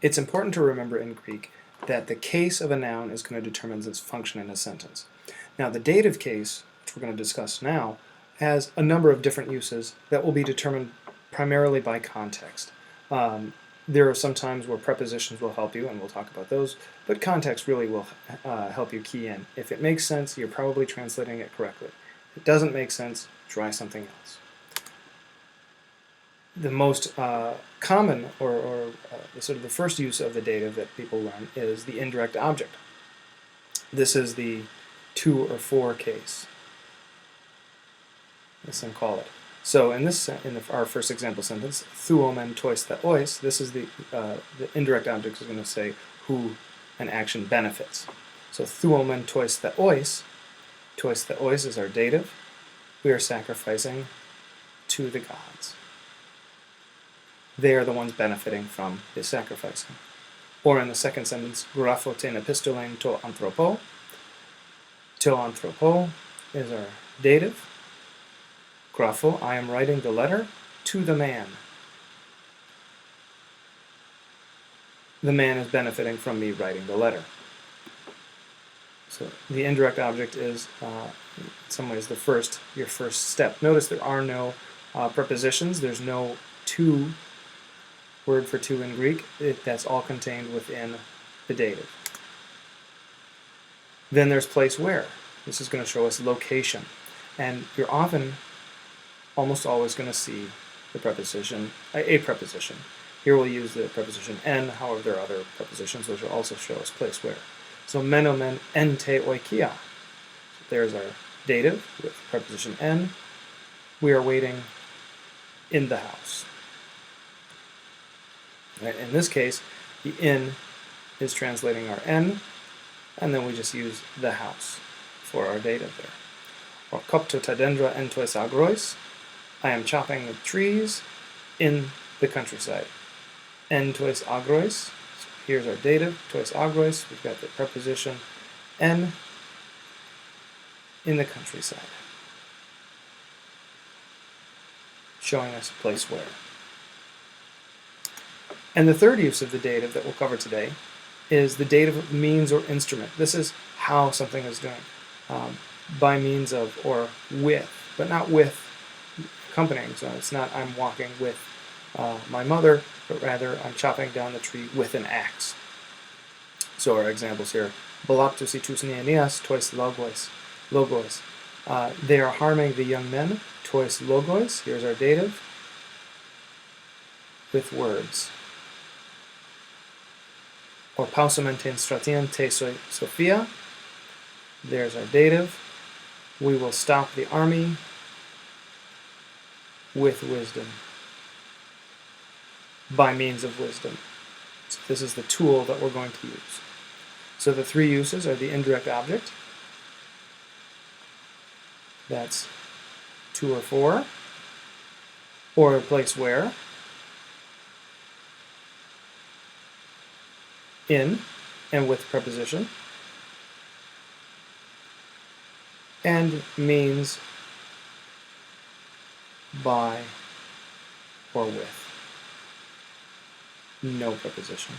It's important to remember in Greek that the case of a noun is going to determine its function in a sentence. Now, the dative case, which we're going to discuss now, has a number of different uses that will be determined primarily by context. There are some times where prepositions will help you, and we'll talk about those, but context really will help you key in. If it makes sense, you're probably translating it correctly. If it doesn't make sense, try something else. The most common, or sort of the first use of the dative that people learn is the indirect object. This is the to or for case. Let's then call it. So in this, our first example sentence, thuomen tois theois, this is the indirect object is going to say who an action benefits. So thuomen tois theois is our dative. We are sacrificing to the gods. They are the ones benefiting from the sacrificing. Or in the second sentence, grapho ten epistolen to anthropo. To anthropo is our dative. Grapho, I am writing the letter to the man. The man is benefiting from me writing the letter. So the indirect object is, in some ways, your first step. Notice there are no prepositions. There's no to, word for to in Greek. That's all contained within the dative. Then there's place where. This is going to show us location. And you're almost always going to see the preposition, a preposition. Here we'll use the preposition en, however there are other prepositions which will also show us place where. So menomen ente oikia. There's our dative with preposition en. We are waiting in the house. Right? In this case, the in is translating our en, and then we just use the house for our dative there. Or kopto tadendra entois agrois. I am chopping the trees in the countryside. Entois agrois. So here's our dative, tois agrois. We've got the preposition en in the countryside, showing us a place where. And the third use of the dative that we'll cover today is the dative of means or instrument. This is how something is doing, by means of or with, but not with accompanying. So it's not I'm walking with my mother, but rather I'm chopping down the tree with an axe. So our examples here, balaptus itus neanias tois logos. They are harming the young men, tois logos. Here's our dative with words. Or pausamente stratiente sophia. There's our dative. We will stop the army with wisdom, by means of wisdom. So this is the tool that we're going to use. So the three uses are the indirect object, that's to or for, or a place where, in and with preposition, and means by or with. No preposition.